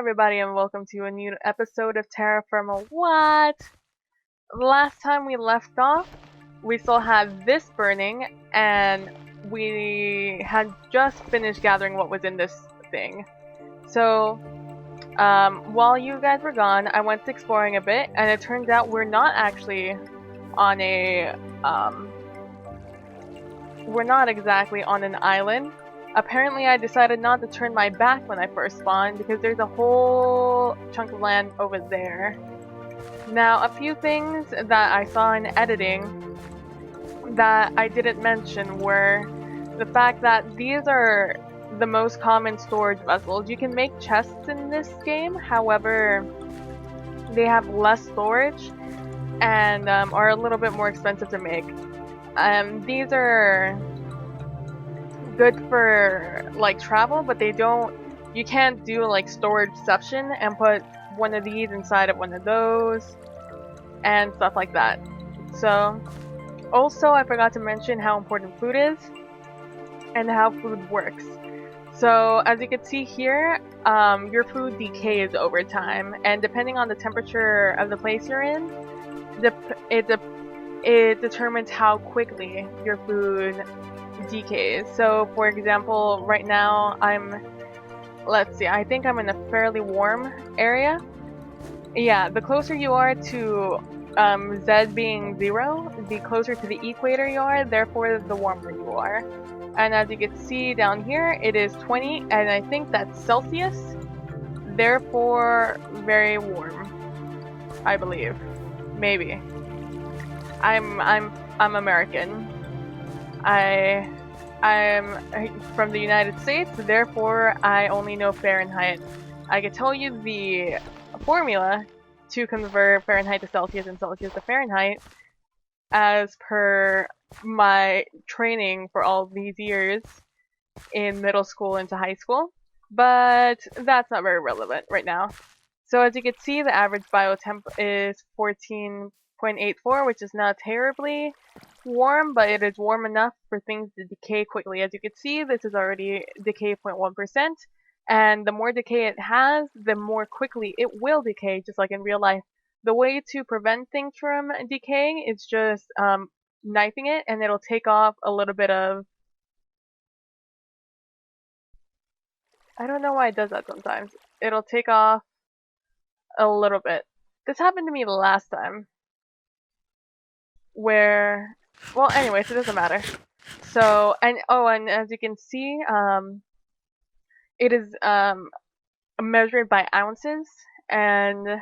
everybody, and welcome to a new episode of Terra Firma. What? Last time we left off, we still had this burning, and we had just finished gathering what was in this thing. So, while you guys were gone, I went exploring a bit, and it turns out we're not actually on a, we're not exactly on an island. Apparently I decided not to turn my back when I first spawned because there's a whole chunk of land over there. Now, a few things that I saw in editing that I didn't mention were the fact that these are the most common storage vessels. You can make chests in this game, however, they have less storage and are a little bit more expensive to make. These are good for like travel, but you can't do like storageception and put one of these inside of one of those and stuff like that. So also I forgot to mention how important food is and how food works. So as you can see here, your food decays over time, and depending on the temperature of the place you're in, it determines how quickly your food decays. So for example, right now let's see, I think I'm in a fairly warm area. Yeah, the closer you are to Z being 0, the closer to the equator you are, therefore the warmer you are. And as you can see down here, it is 20, and I think that's Celsius, therefore very warm, I believe. Maybe. I'm American. I'm from the United States, therefore I only know Fahrenheit. I can tell you the formula to convert Fahrenheit to Celsius and Celsius to Fahrenheit as per my training for all these years in middle school into high school, but that's not very relevant right now. So as you can see, the average biotemp is 14.84, which is not terribly warm, but it is warm enough for things to decay quickly. As you can see, this is already decay 0.1%, and the more decay it has, the more quickly it will decay, just like in real life. The way to prevent things from decaying is just knifing it, and it'll take off a little bit of... I don't know why it does that sometimes. It'll take off a little bit. This happened to me last time, where... Well, anyways, it doesn't matter. So, and as you can see, it is measured by ounces, and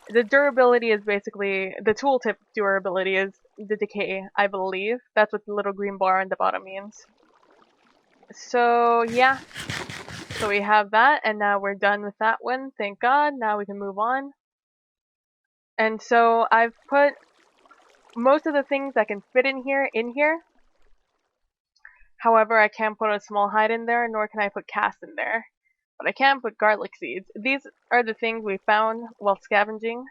the durability is basically, the tooltip durability is the decay, I believe. That's what the little green bar on the bottom means. So, yeah. So we have that, and now we're done with that one, thank God. Now we can move on. And so I've put most of the things that can fit in here. However, I can't put a small hide in there, nor can I put cast in there. But I can put garlic seeds. These are the things we found while scavenging.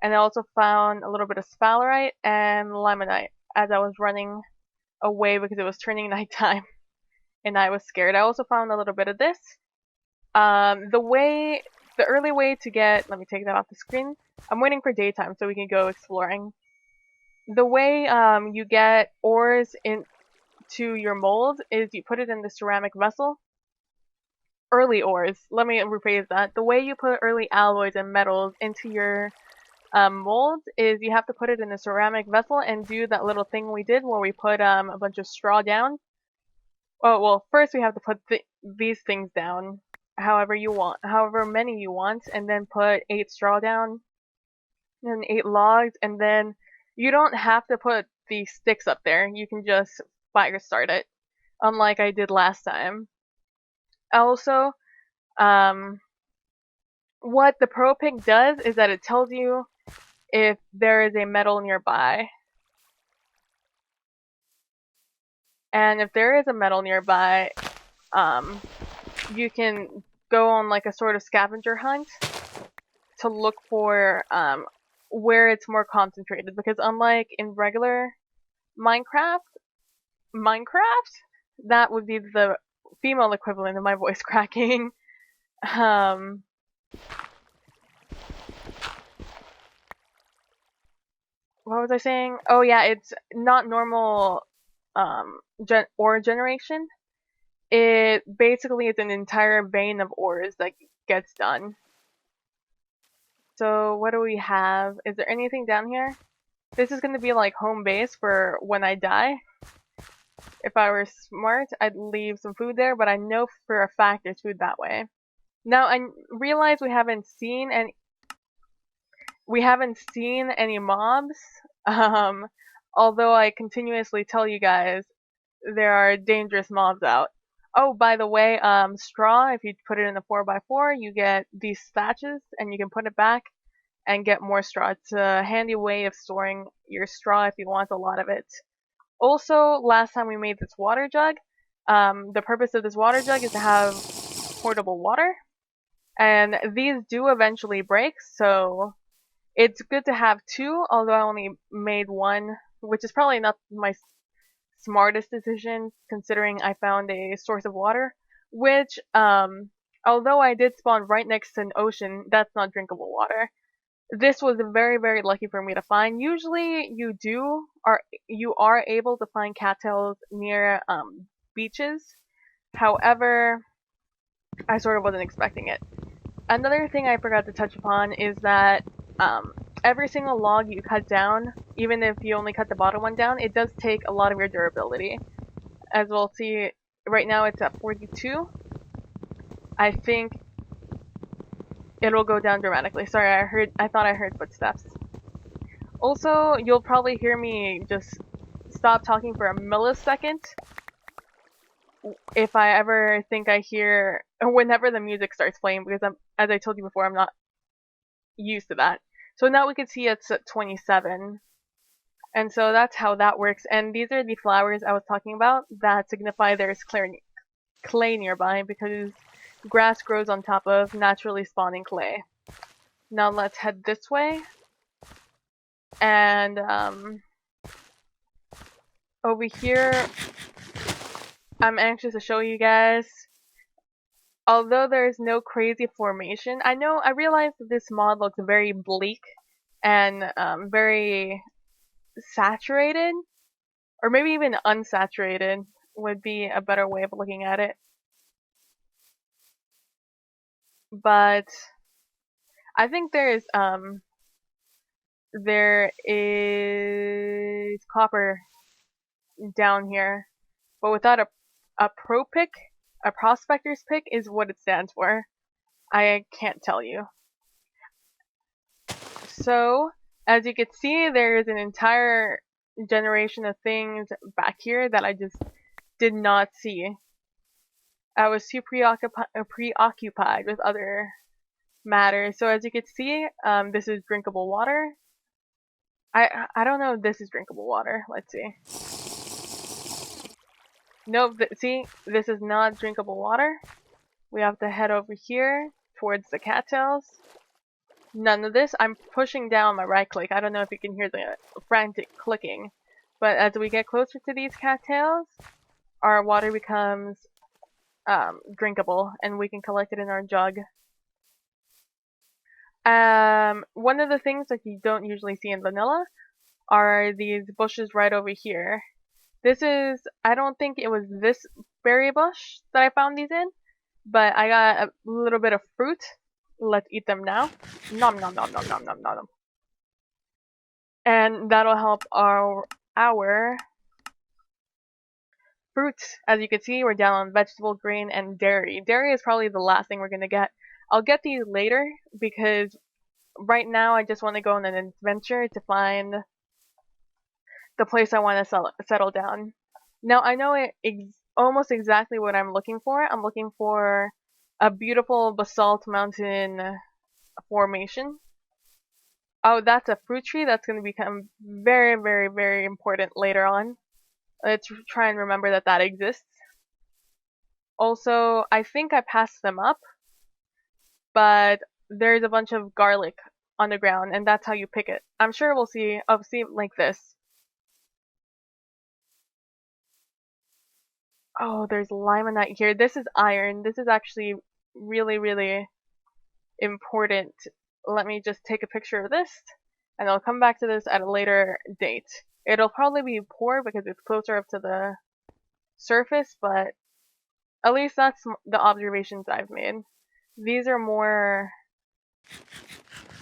And I also found a little bit of sphalerite and limonite as I was running away because it was turning nighttime. And I was scared. I also found a little bit of this. The early way to get... Let me take that off the screen. I'm waiting for daytime so we can go exploring. The way you get ores into your mold is you put it in the ceramic vessel. Early ores. Let me rephrase that. The way you put early alloys and metals into your mold is you have to put it in a ceramic vessel and do that little thing we did where we put a bunch of straw down. Oh, well, first we have to put these things down, however many you want, and then put 8 straw down, and 8 logs, and then you don't have to put the sticks up there. You can just fire start it, unlike I did last time. Also, what the Pro Pick does is that it tells you if there is a metal nearby. And if there is a metal nearby, you can go on like a sort of scavenger hunt to look for where it's more concentrated. Because unlike in regular Minecraft, that would be the female equivalent of my voice cracking. Um, what was I saying? Oh yeah, it's not normal ore generation. It basically is an entire vein of ores that gets done. So what do we have? Is there anything down here? This is going to be like home base for when I die. If I were smart, I'd leave some food there, but I know for a fact there's food that way. Now I realize we haven't seen any mobs. Um, although I continuously tell you guys there are dangerous mobs out. Oh, by the way, straw, if you put it in a 4x4, you get these thatches and you can put it back and get more straw. It's a handy way of storing your straw if you want a lot of it. Also, last time we made this water jug, the purpose of this water jug is to have portable water, and these do eventually break, so it's good to have two, although I only made one, which is probably not my smartest decision considering I found a source of water, which, although I did spawn right next to an ocean, that's not drinkable water. This was very, very lucky for me to find. Usually you are able to find cattails near beaches. However, I sort of wasn't expecting it. Another thing I forgot to touch upon is that every single log you cut down, even if you only cut the bottom one down, it does take a lot of your durability. As we'll see, right now it's at 42. I think it'll go down dramatically. Sorry, I thought I heard footsteps. Also, you'll probably hear me just stop talking for a millisecond if I ever think I hear whenever the music starts playing, because as I told you before, I'm not used to that. So now we can see it's at 27. And so that's how that works. And these are the flowers I was talking about that signify there's clay nearby, because grass grows on top of naturally spawning clay. Now let's head this way. And over here, I'm anxious to show you guys. Although there's no crazy formation, I realize that this mod looks very bleak and very saturated, or maybe even unsaturated would be a better way of looking at it. But I think there is copper down here, but without a pro pick, a prospector's pick is what it stands for. I can't tell you. So, as you can see, there is an entire generation of things back here that I just did not see. I was too preoccupied with other matters. So as you can see, this is drinkable water. I don't know if this is drinkable water. Let's see. Nope, see, this is not drinkable water. We have to head over here towards the cattails. None of this. I'm pushing down my right click. I don't know if you can hear the frantic clicking. But as we get closer to these cattails, our water becomes drinkable, and we can collect it in our jug. One of the things that you don't usually see in vanilla are these bushes right over here. This is, I don't think it was this berry bush that I found these in, but I got a little bit of fruit. Let's eat them now. Nom nom nom nom nom nom nom. And that'll help our fruit. As you can see, we're down on vegetable, grain, and dairy. Dairy is probably the last thing we're gonna get. I'll get these later because right now I just want to go on an adventure to find the place I want to settle down. Now I know almost exactly what I'm looking for. I'm looking for a beautiful basalt mountain formation. Oh, that's a fruit tree. That's going to become very, very, very important later on. Let's try and remember that that exists. Also, I think I passed them up, but there's a bunch of garlic on the ground, and that's how you pick it. I'm sure I'll see it like this. Oh, there's limonite here. This is iron. This is actually really, really important. Let me just take a picture of this, and I'll come back to this at a later date. It'll probably be poor because it's closer up to the surface, but at least that's the observations I've made. These are more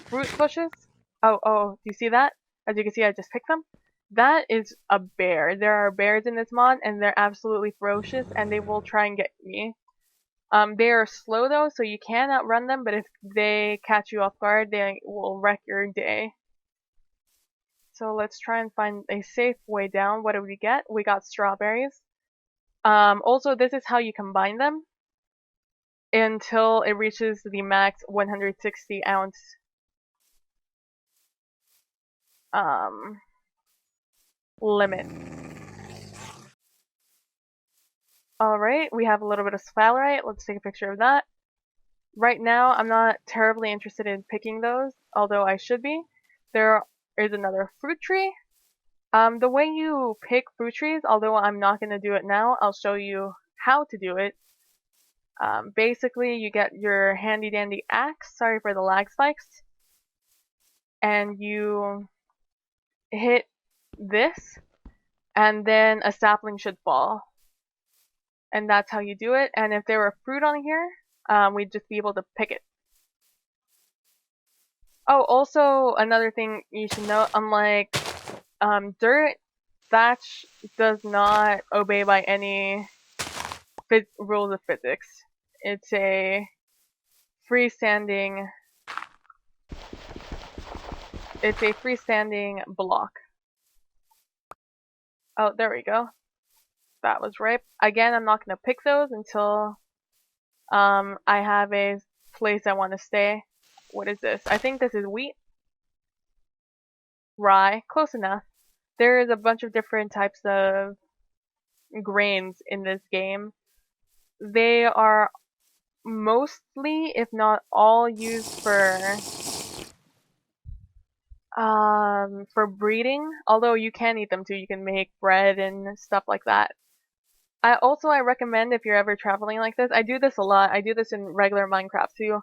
fruit bushes. Oh, do you see that? As you can see, I just picked them. That is a bear. There are bears in this mod, and they're absolutely ferocious, and they will try and get me. They are slow though, so you can outrun them, but if they catch you off guard, they will wreck your day. So let's try and find a safe way down. What did we get? We got strawberries. Also, this is how you combine them until it reaches the max 160 ounce limit. Alright, we have a little bit of sphalerite. Let's take a picture of that. Right now, I'm not terribly interested in picking those, although I should be. There is another fruit tree. The way you pick fruit trees, although I'm not going to do it now, I'll show you how to do it. Basically, you get your handy dandy axe, sorry for the lag spikes, and you hit this, and then a sapling should fall. And that's how you do it, and if there were fruit on here, we'd just be able to pick it. Oh, also, another thing you should know, unlike dirt, thatch does not obey by any rules of physics. It's a freestanding block. Oh, there we go. That was ripe. Again, I'm not going to pick those until I have a place I want to stay. What is this? I think this is wheat. Rye. Close enough. There is a bunch of different types of grains in this game. They are mostly, if not all, used for breeding, although you can eat them too. You can make bread and stuff like that. I recommend if you're ever traveling like this, I do this a lot. I do this in regular Minecraft too.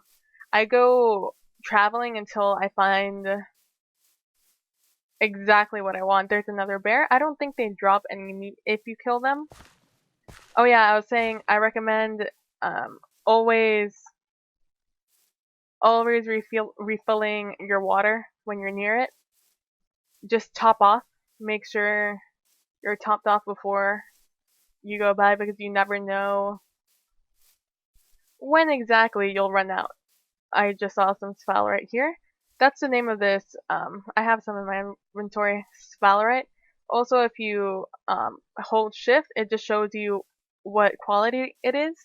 I go traveling until I find exactly what I want. There's another bear. I don't think they drop any meat if you kill them. Oh yeah, I was saying I recommend always refilling your water when you're near it. Just top off. Make sure you're topped off before you go by because you never know when exactly you'll run out. I just saw some sphalerite here. That's the name of this. I have some in my inventory. Sphalerite. Also, if you hold shift, it just shows you what quality it is.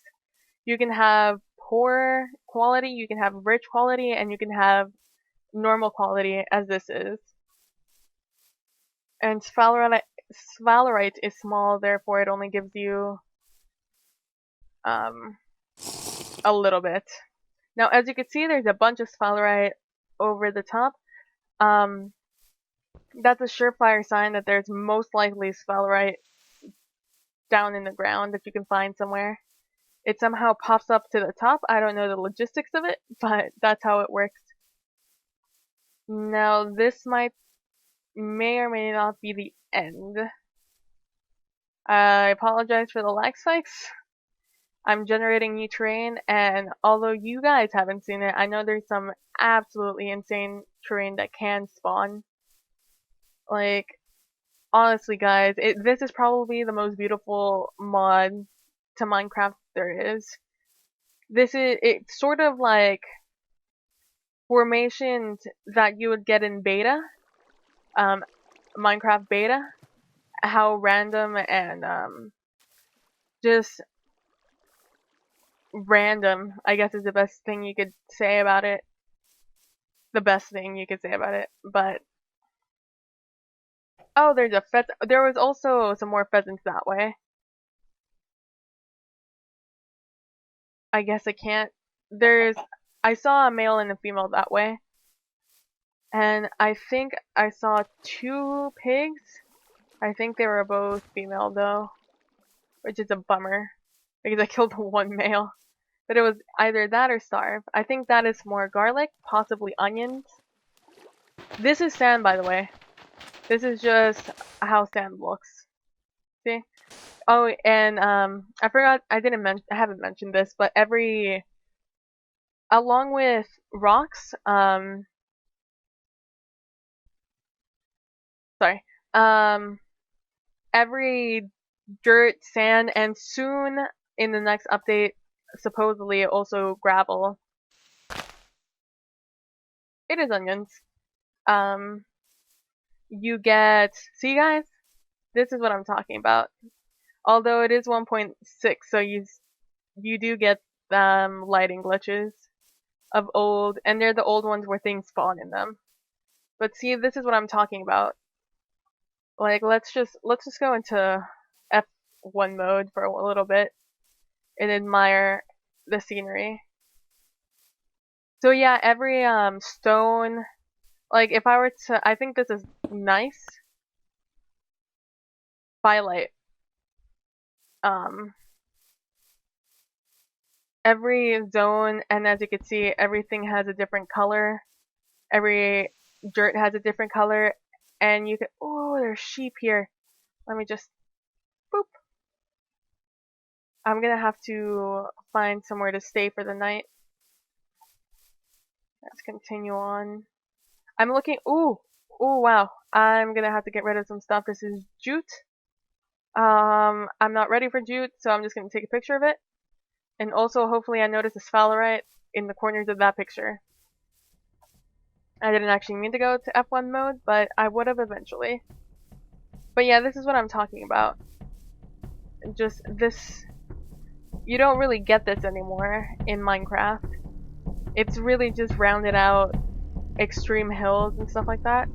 You can have poor quality, you can have rich quality, and you can have normal quality, as this is. And sphalerite is small, therefore it only gives you a little bit. Now, as you can see, there's a bunch of sphalerite over the top. That's a surefire sign that there's most likely sphalerite down in the ground that you can find somewhere. It somehow pops up to the top. I don't know the logistics of it, but that's how it works. Now, this may or may not be the end. I apologize for the lag spikes. I'm generating new terrain, and although you guys haven't seen it, I know there's some absolutely insane terrain that can spawn. Like, honestly guys, this is probably the most beautiful mod to Minecraft there is. It's sort of like formations that you would get in beta, Minecraft beta, how random and just random, I guess, is the best thing you could say about it. The best thing you could say about it, but oh, there's a pheasant. There was also some more pheasants that way. I guess I can't. I saw a male and a female that way. And I think I saw 2 pigs. I think they were both female though, which is a bummer because I killed one male. But it was either that or starve. I think that is more garlic, possibly onions. This is sand, by the way. This is just how sand looks. See? Oh, and I forgot, I haven't mentioned this, but along with rocks, sorry, every dirt, sand, and soon in the next update, supposedly also gravel. It is onions. You get, see guys, this is what I'm talking about. Although it is 1.6, so you do get lighting glitches of old, and they're the old ones where things spawn in them. But see, this is what I'm talking about. Like, let's just go into F1 mode for a little bit and admire the scenery. So yeah, every stone, like if I were to, I think this is nice. Firelight. Every zone, and as you can see, everything has a different color. Every dirt has a different color, and you can, oh, there's sheep here. Let me just, boop. I'm gonna have to find somewhere to stay for the night. Let's continue on. I'm looking, ooh, wow. I'm gonna have to get rid of some stuff. This is jute. I'm not ready for jute, so I'm just gonna take a picture of it. And also, hopefully I notice a sphalerite in the corners of that picture. I didn't actually mean to go to F1 mode, but I would have eventually. But yeah, this is what I'm talking about. Just this, you don't really get this anymore in Minecraft. It's really just rounded out extreme hills and stuff like that.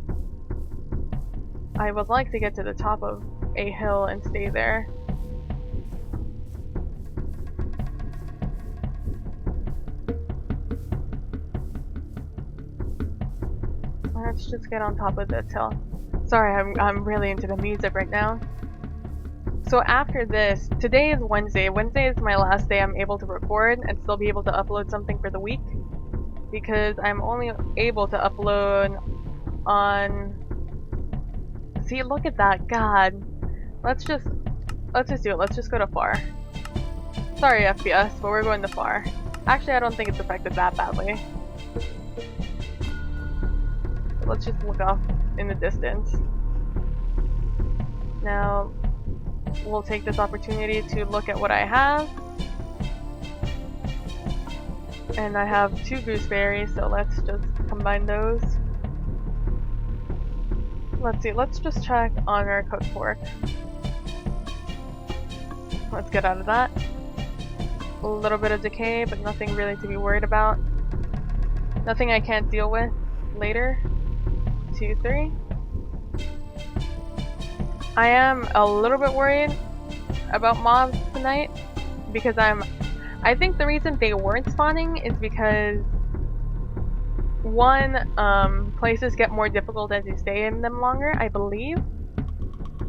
I would like to get to the top of a hill and stay there. Let's just get on top of this hill. Sorry, I'm really into the music right now. So after this, today is Wednesday. Wednesday is my last day I'm able to record and still be able to upload something for the week. Because I'm only able to upload on... See, look at that, God. Let's just do it. Let's just go to far. Sorry FPS, but we're going to far. Actually, I don't think it's affected that badly. Let's just look off in the distance. Now, we'll take this opportunity to look at what I have. And I have 2 gooseberries, so let's just combine those. Let's see, let's just check on our cooked pork. Let's get out of that. A little bit of decay, but nothing really to be worried about. Nothing I can't deal with later. 2, 3. I am a little bit worried about mobs tonight because I think the reason they weren't spawning is because 1, places get more difficult as you stay in them longer, I believe,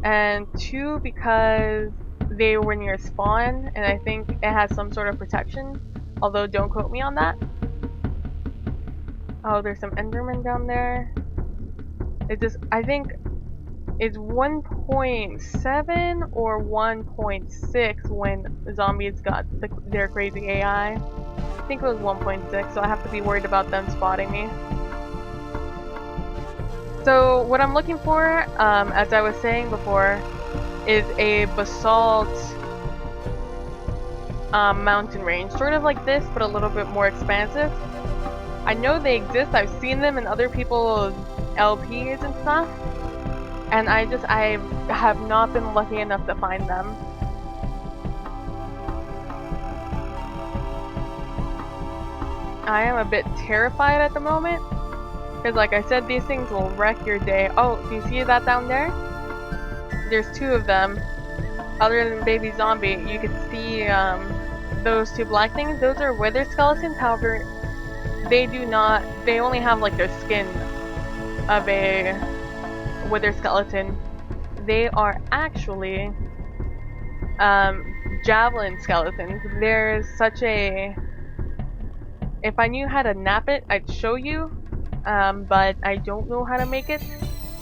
and 2, because they were near spawn, and I think it has some sort of protection, although don't quote me on that. Oh, there's some endermen down there. I think it's 1.7 or 1.6 when zombies got their crazy AI. I think it was 1.6, so I have to be worried about them spotting me. So what I'm looking for, as I was saying before, is a basalt mountain range. Sort of like this, but a little bit more expansive. I know they exist, I've seen them in other people's LPs and stuff. And I have not been lucky enough to find them. I am a bit terrified at the moment. Because like I said, these things will wreck your day. Oh, do you see that down there? There's 2 of them. Other than baby zombie, you can see those 2 black things. Those are wither skeletons, however, they only have like their skin of a wither skeleton. They are actually javelin skeletons. There's such a If I knew how to nap it, I'd show you, but I don't know how to make it.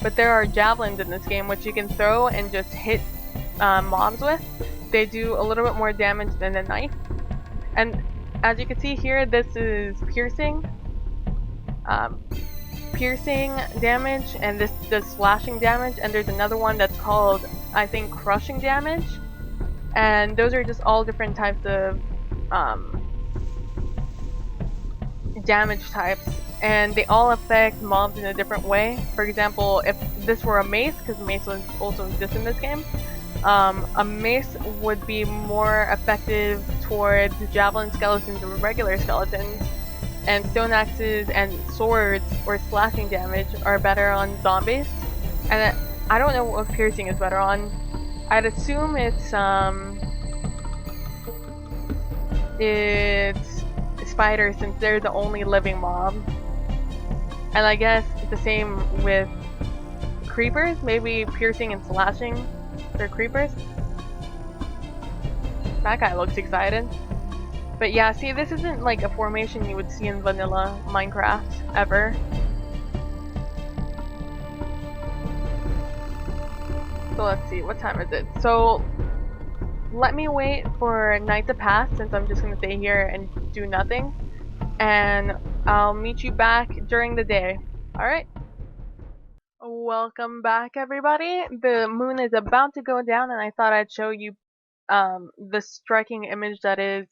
But there are javelins in this game which you can throw and just hit mobs with. They do a little bit more damage than a knife. And as you can see here, this is piercing. Piercing damage, and this does slashing damage, and there's another one that's called, I think, crushing damage. And those are just all different types of damage types, and they all affect mobs in a different way. For example, if this were a mace, because mace was also exists in this game, a mace would be more effective towards javelin skeletons and regular skeletons, and stone axes and swords or slashing damage are better on zombies. And I don't know what piercing is better on. I'd assume it's spiders, since they're the only living mob. And I guess the same with creepers, maybe piercing and slashing for creepers. That guy looks excited. But yeah, see, this isn't like a formation you would see in vanilla Minecraft, ever. So let's see, what time is it? So, let me wait for night to pass, since I'm just gonna stay here and do nothing. And I'll meet you back during the day. Alright? Welcome back, everybody. The moon is about to go down, and I thought I'd show you the striking image that is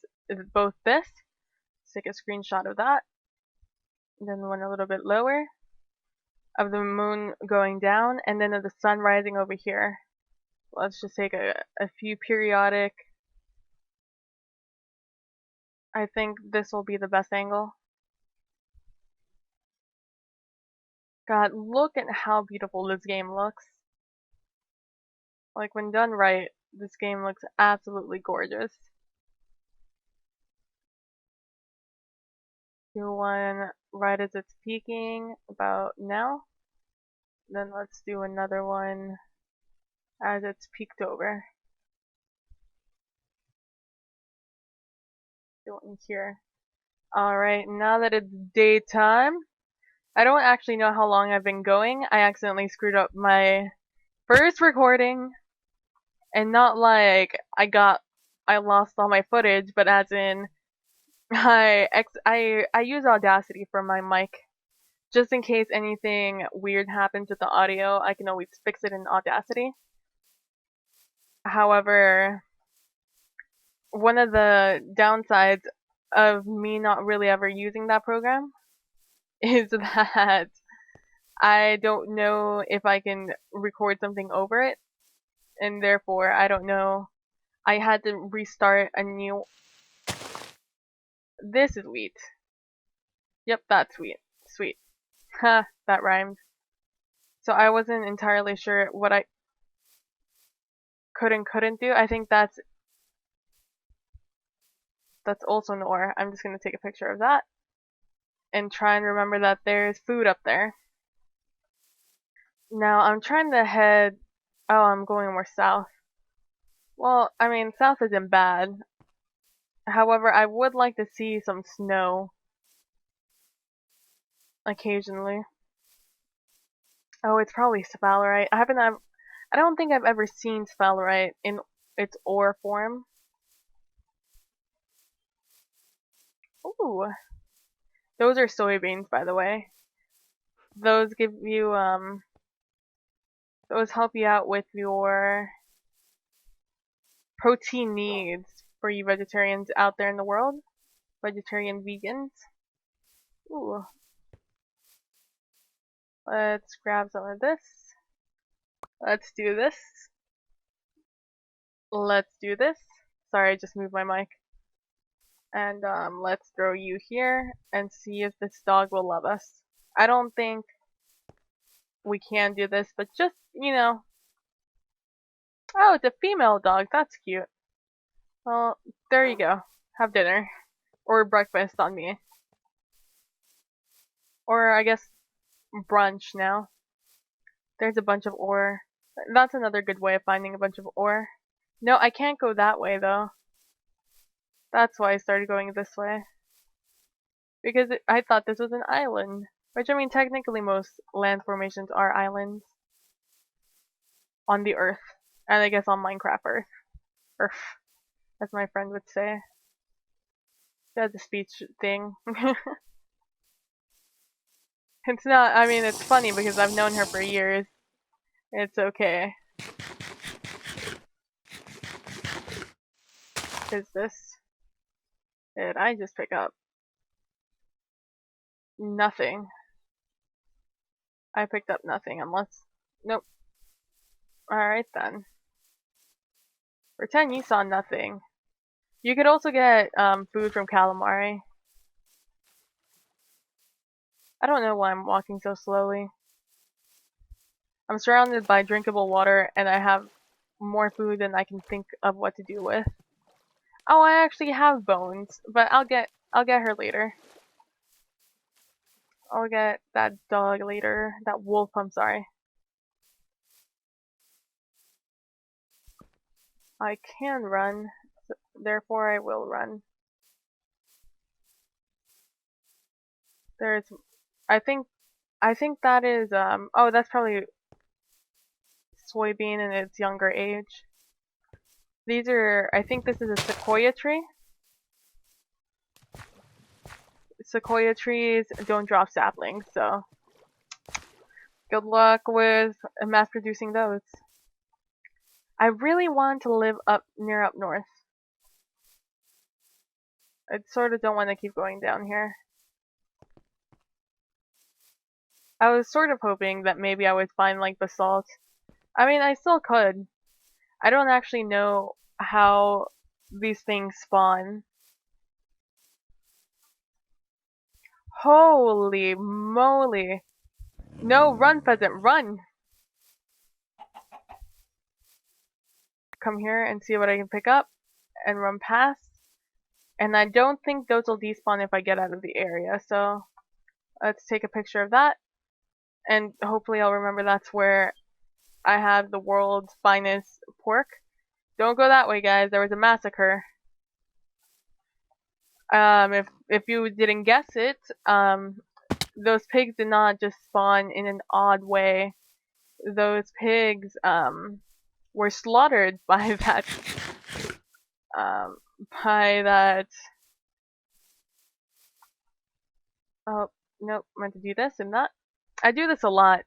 both this. Let's take a screenshot of that. And then one a little bit lower of the moon going down, and then of the sun rising over here. Let's just take a few periodic. I think this will be the best angle. God, look at how beautiful this game looks. Like, when done right, this game looks absolutely gorgeous. Do one right as it's peaking, about now. Then let's do another one as it's peaked over. Do one here. Alright, now that it's daytime, I don't actually know how long I've been going. I accidentally screwed up my first recording, and not like I lost all my footage, but as in I use Audacity for my mic. Just in case anything weird happens with the audio, I can always fix it in Audacity. However, one of the downsides of me not really ever using that program is that I don't know if I can record something over it, and therefore I don't know. I had to restart a new. This is wheat. Yep, that's wheat. Sweet. Ha, that rhymed. So I wasn't entirely sure what I could and couldn't do. I think that's also an ore. I'm just gonna take a picture of that and try and remember that there's food up there. Now I'm trying to head. Oh, I'm going more south. Well, I mean, south isn't bad. However, I would like to see some snow occasionally. Oh, it's probably sphalerite. I don't think I've ever seen sphalerite in its ore form. Ooh. Those are soybeans, by the way. Those give you, those help you out with your protein needs for you vegetarians out there in the world. Vegetarian vegans. Ooh. Let's grab some of this. Let's do this. Let's do this. Sorry, I just moved my mic. And let's throw you here and see if this dog will love us. I don't think we can do this, but just, you know. Oh, it's a female dog. That's cute. Well, there you go. Have dinner. Or breakfast on me. Or, I guess, brunch now. There's a bunch of ore. That's another good way of finding a bunch of ore. No, I can't go that way, though. That's why I started going this way. Because I thought this was an island. Which, I mean, technically most land formations are islands. On the Earth. And I guess on Minecraft Earth. Earth, as my friend would say. That's the speech thing. It's not, I mean, it's funny because I've known her for years. It's okay. What is this? Did I just pick up? Nothing. I picked up nothing unless... Nope. Alright then. Pretend you saw nothing. You could also get food from calamari. I don't know why I'm walking so slowly. I'm surrounded by drinkable water and I have more food than I can think of what to do with. Oh, I actually have bones, but I'll get her later. I'll get that dog later. That wolf, I'm sorry. I can run, therefore I will run. There's, I think that is, oh, that's probably soybean in its younger age. These are, I think this is a sequoia tree. Sequoia trees don't drop saplings, so good luck with mass producing those. I really want to live up north. I sort of don't want to keep going down here. I was sort of hoping that maybe I would find like basalt. I mean, I still could. I don't actually know how these things spawn. Holy moly. No, run, pheasant, run! Come here and see what I can pick up and run past. And I don't think those will despawn if I get out of the area, so let's take a picture of that. And hopefully I'll remember that's where I have the world's finest pork. Don't go that way, guys. There was a massacre. If you didn't guess it, those pigs did not just spawn in an odd way. Those pigs, were slaughtered by that, oh, nope, meant to do this and that. I do this a lot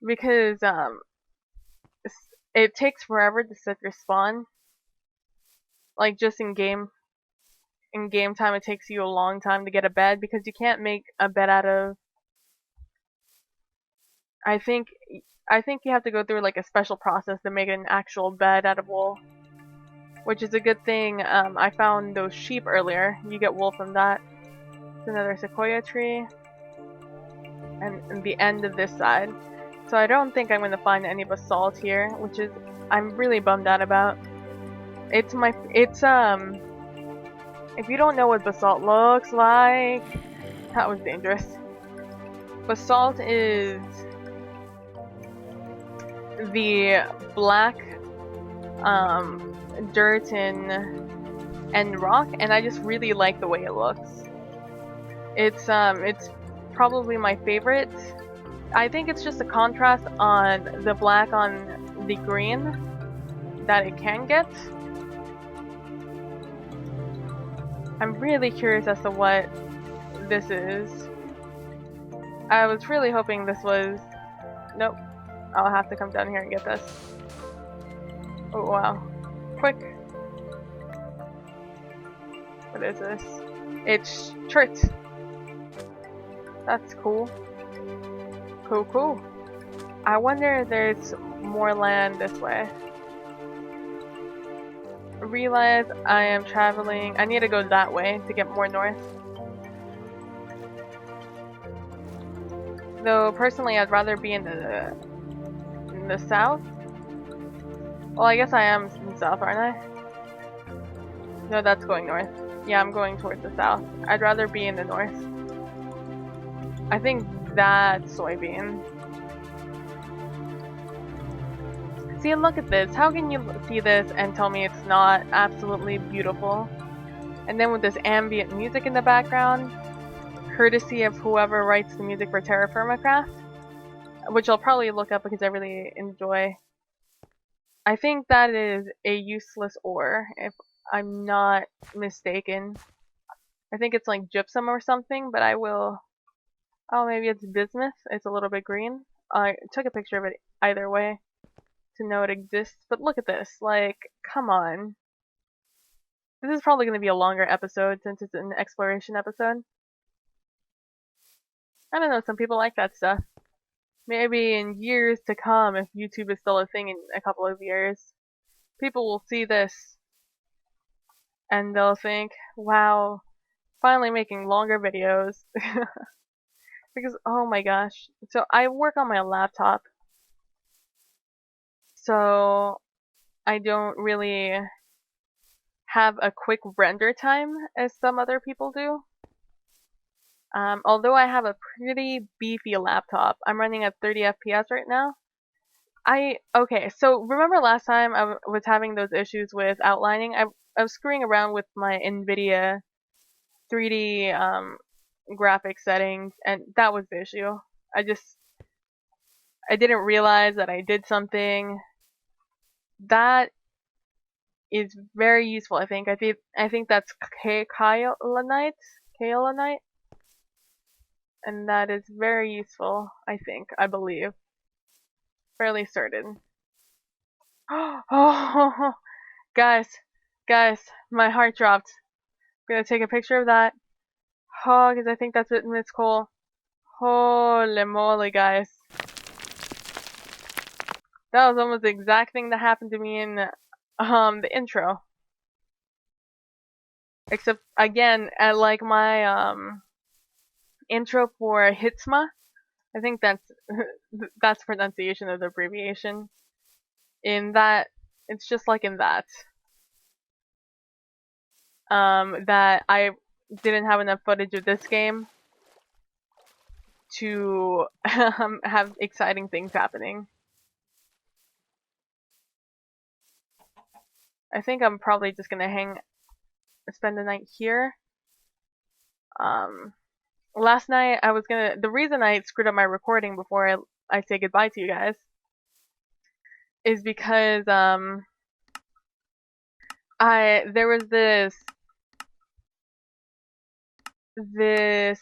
because, it takes forever to set your spawn. Like, just in game time, it takes you a long time to get a bed because you can't make a bed out of, I think you have to go through like a special process to make an actual bed out of wool. Which is a good thing. I found those sheep earlier. You get wool from that. It's another sequoia tree. And the end of this side. So I don't think I'm going to find any basalt here, which is I'm really bummed out about. If you don't know what basalt looks like, that was dangerous. Basalt is the black dirt and rock, and I just really like the way it looks. It's probably my favorite. I think it's just a contrast on the black on the green that it can get. I'm really curious as to what this is. I was really hoping this was... Nope. I'll have to come down here and get this. Oh wow. Quick. What is this? It's chert. That's cool. Cool. I wonder if there's more land this way. Realize I am traveling. I need to go that way to get more north. Though personally, I'd rather be in the south. Well, I guess I am in the south, aren't I? No, that's going north. Yeah, I'm going towards the south. I'd rather be in the north. I think that's soybean. See, look at this. How can you see this and tell me it's not absolutely beautiful? And then with this ambient music in the background. courtesy of whoever writes the music for TerrafirmaCraft, which I'll probably look up because I really enjoy. I think that is a useless ore, if I'm not mistaken. I think it's like gypsum or something, but I will... Oh, maybe it's bismuth. It's a little bit green. I took a picture of it either way to know it exists, but look at this. Like, come on. This is probably going to be a longer episode since it's an exploration episode. I don't know, some people like that stuff. Maybe in years to come, if YouTube is still a thing in a couple of years, people will see this and they'll think, wow, finally making longer videos. Because, oh my gosh. So I work on my laptop. So I don't really have a quick render time as some other people do. Although I have a pretty beefy laptop, I'm running at 30 FPS right now. Okay, so remember last time I was having those issues with outlining? I was screwing around with my NVIDIA 3D graphics settings, and that was the issue. I didn't realize that I did something. That is very useful, I think. I think that's kaolinite, and that is very useful, I believe. Fairly certain. Oh, guys, my heart dropped. I'm gonna take a picture of that. Oh, because I think that's it in this coal. Holy moly, guys. That was almost the exact thing that happened to me in the intro. Except, again, at like my intro for Hitsma, I think that's pronunciation of the abbreviation. In that, it's just like in that. That I didn't have enough footage of this game to have exciting things happening. I think I'm probably just gonna spend the night here. Last night the reason I screwed up my recording before I say goodbye to you guys is because there was this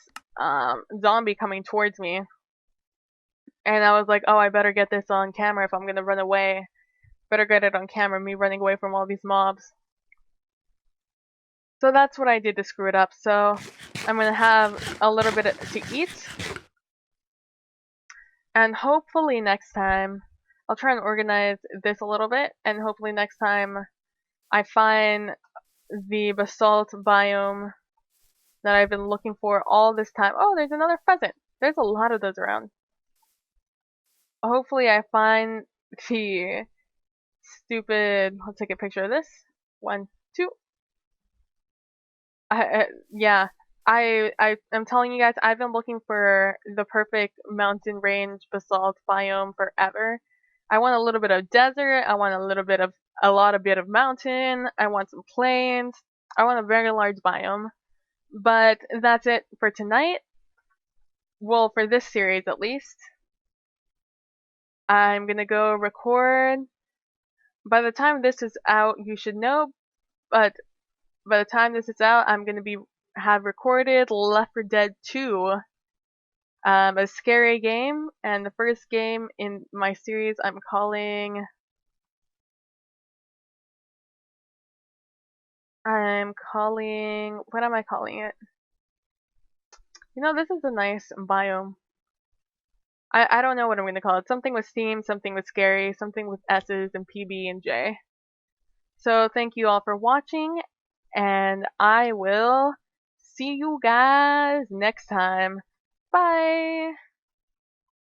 zombie coming towards me, and I was like, oh, I better get this on camera if I'm gonna run away. Better get it on camera, me running away from all these mobs. So that's what I did to screw it up. So I'm gonna have a little bit to eat, and hopefully next time I'll try and organize this a little bit, and hopefully next time I find the basalt biome that I've been looking for all this time. Oh, there's another pheasant. There's a lot of those around. Hopefully I find the stupid... I'll take a picture of this. 1, 2. Yeah. I'm telling you guys, I've been looking for the perfect mountain range basalt biome forever. I want a little bit of desert. I want a lot of mountain. I want some plains. I want a very large biome. But that's it for tonight. Well, for this series at least. I'm gonna go record. By the time this is out, you should know, but by the time this is out, I'm gonna have recorded Left 4 Dead 2, a scary game, and the first game in my series I'm calling... what am I calling it? You know, this is a nice biome. I don't know what I'm gonna call it. Something with steam, something with scary, something with S's and PB and J. So thank you all for watching, and I will see you guys next time. Bye!